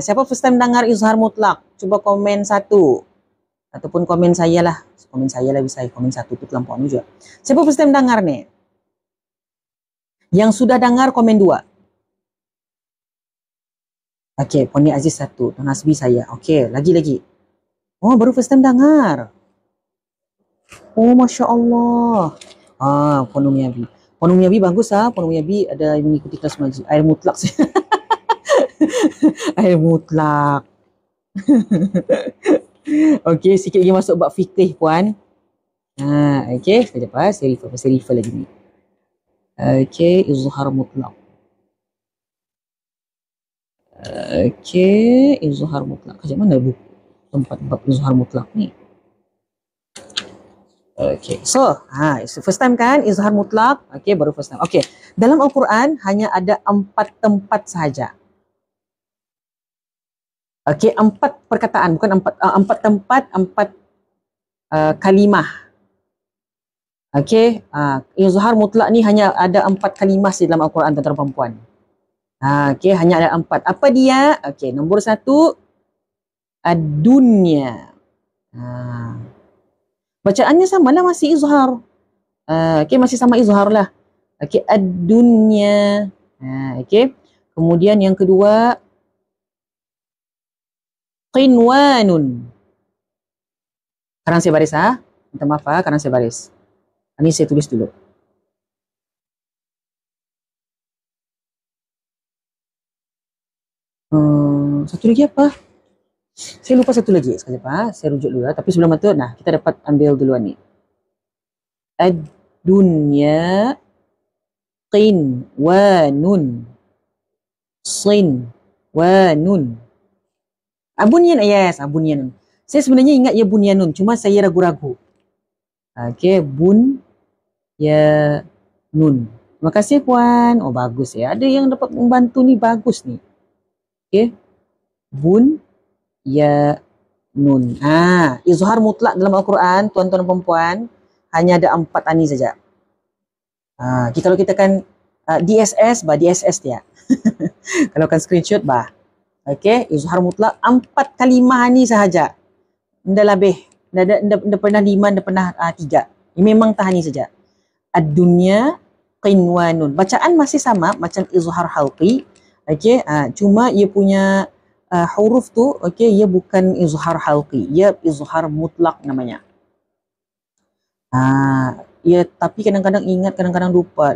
Siapa first time dengar izhar mutlak? Cuba komen satu. Ataupun komen saya lah. Komen saya lah bisa. Komen satu tu terlampau juga. Siapa first time dengar nih? Yang sudah dengar komen 2. Okey, Poni Aziz 1. Tuan Hasbi saya. Okey, lagi-lagi. Oh, baru first time dengar. Oh, Masya Allah. Puan Umi Abi. Puan Umi Abi bagus Puan Umi Abi ada mengikuti kelas mengaji. Air mutlak. Air mutlak. Okey, sikit lagi masuk bab fikih puan. Okey, sekejap saya refer lagi ni. Okey, izhar mutlak. Okey, izhar mutlak. Kat mana buku tempat bab izhar mutlak ni? Okey, so first time kan izhar mutlak. Okey, baru first time. Okey, dalam Al-Quran hanya ada 4 tempat sahaja. Okey, 4 perkataan, bukan 4 tempat, 4 kalimah. Okey, izhar mutlak ni hanya ada 4 kalimah di dalam Al-Quran tentang perempuan. Okey, hanya ada 4. Apa dia? Okey, nombor 1, ad-dunya. Bacaannya sama lah, masih izhar. Okey, masih sama izhar lah. Okey, ad-dunya. Okey, kemudian yang kedua, qinwanun. Sekarang saya baris minta maaf sekarang saya baris. Ini saya tulis dulu. Satu lagi apa? Saya lupa satu lagi. Sekejap saya rujuk dulu Tapi sebelum itu, kita dapat ambil duluan ni. Ad-dunya qinwanun. Sinwanun. Bunyan, yes, bunyanun. Saya sebenarnya ingat ya bunyanun, cuma saya ragu-ragu. Okey, bunyanun. Terima kasih puan. Oh, bagus ya. Ada yang dapat membantu ni, bagus ni. Okey. Bunyanun. Izhar mutlak dalam Al-Quran, tuan-tuan dan perempuan, hanya ada 4 ani saja. Kalau kita kan DSS, DSS dia. Kalau kan screenshot, Okey, izhar mutlak 4 kalimah ni sahaja. Nda lebih. Nda pernah 5, nda pernah 3. Ini memang tahan ni saja. Ad-dunya qinwanun. Bacaan masih sama macam izhar halqi. Okey, cuma ia punya huruf tu, okey, ia bukan izhar halqi. Ia izhar mutlak namanya. Tapi kadang-kadang ingat, kadang-kadang lupa.